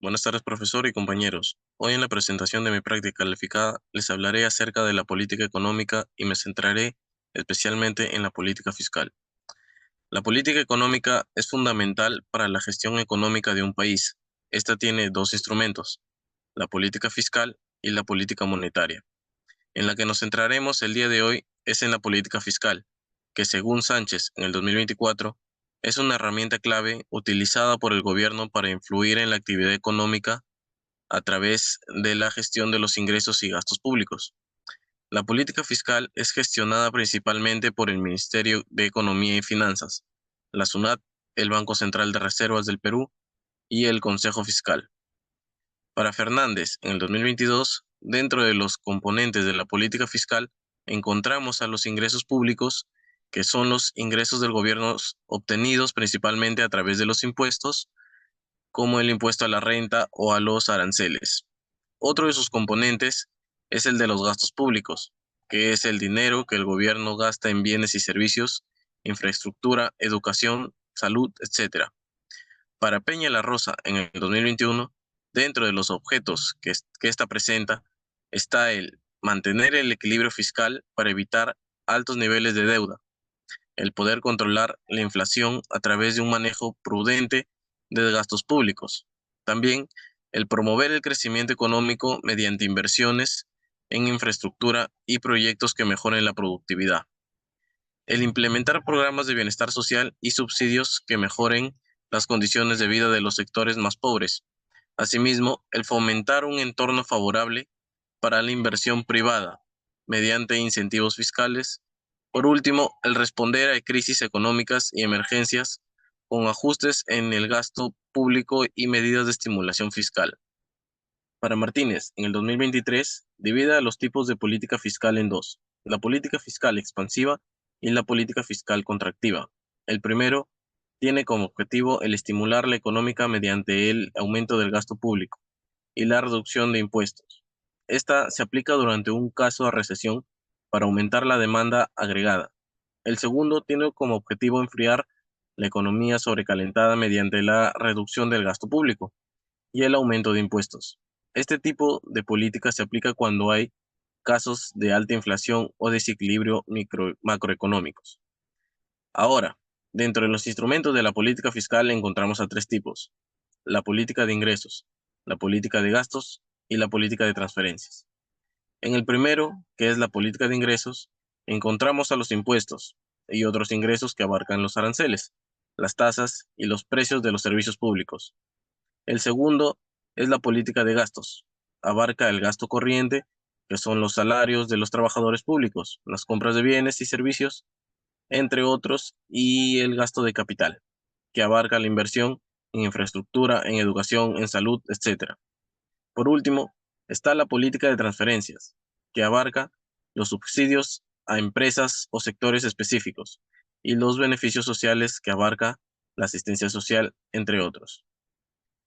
Buenas tardes, profesor y compañeros. Hoy en la presentación de mi práctica calificada les hablaré acerca de la política económica y me centraré especialmente en la política fiscal. La política económica es fundamental para la gestión económica de un país. Esta tiene dos instrumentos, la política fiscal y la política monetaria. En la que nos centraremos el día de hoy es en la política fiscal, que según Sánchez en el 2024 es una herramienta clave utilizada por el gobierno para influir en la actividad económica a través de la gestión de los ingresos y gastos públicos. La política fiscal es gestionada principalmente por el Ministerio de Economía y Finanzas, la SUNAT, el Banco Central de Reservas del Perú y el Consejo Fiscal. Para Fernández, en el 2022, dentro de los componentes de la política fiscal, encontramos a los ingresos públicos, que son los ingresos del gobierno obtenidos principalmente a través de los impuestos, como el impuesto a la renta o a los aranceles. Otro de sus componentes es el de los gastos públicos, que es el dinero que el gobierno gasta en bienes y servicios, infraestructura, educación, salud, etc. Para Peña La Rosa, en el 2021, dentro de los objetos que esta presenta, está el mantener el equilibrio fiscal para evitar altos niveles de deuda, el poder controlar la inflación a través de un manejo prudente de gastos públicos. También el promover el crecimiento económico mediante inversiones en infraestructura y proyectos que mejoren la productividad. El implementar programas de bienestar social y subsidios que mejoren las condiciones de vida de los sectores más pobres. Asimismo, el fomentar un entorno favorable para la inversión privada mediante incentivos fiscales. Por último, el responder a crisis económicas y emergencias con ajustes en el gasto público y medidas de estimulación fiscal. Para Martínez, en el 2023, divide a los tipos de política fiscal en dos, la política fiscal expansiva y la política fiscal contractiva. El primero tiene como objetivo el estimular la económica mediante el aumento del gasto público y la reducción de impuestos. Esta se aplica durante un caso de recesión para aumentar la demanda agregada. El segundo tiene como objetivo enfriar la economía sobrecalentada mediante la reducción del gasto público y el aumento de impuestos. Este tipo de política se aplica cuando hay casos de alta inflación o desequilibrio macroeconómicos. Ahora, dentro de los instrumentos de la política fiscal encontramos a tres tipos: la política de ingresos, la política de gastos y la política de transferencias. En el primero, que es la política de ingresos, encontramos a los impuestos y otros ingresos que abarcan los aranceles, las tasas y los precios de los servicios públicos. El segundo es la política de gastos. Abarca el gasto corriente, que son los salarios de los trabajadores públicos, las compras de bienes y servicios, entre otros, y el gasto de capital, que abarca la inversión en infraestructura, en educación, en salud, etc. Por último, está la política de transferencias, que abarca los subsidios a empresas o sectores específicos, y los beneficios sociales, que abarca la asistencia social, entre otros.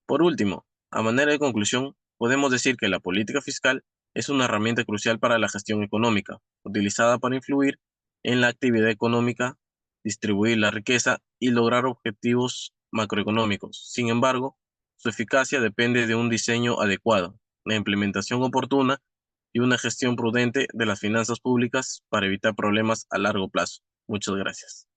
Por último, a manera de conclusión, podemos decir que la política fiscal es una herramienta crucial para la gestión económica, utilizada para influir en la actividad económica, distribuir la riqueza y lograr objetivos macroeconómicos. Sin embargo, su eficacia depende de un diseño adecuado, la implementación oportuna y una gestión prudente de las finanzas públicas para evitar problemas a largo plazo. Muchas gracias.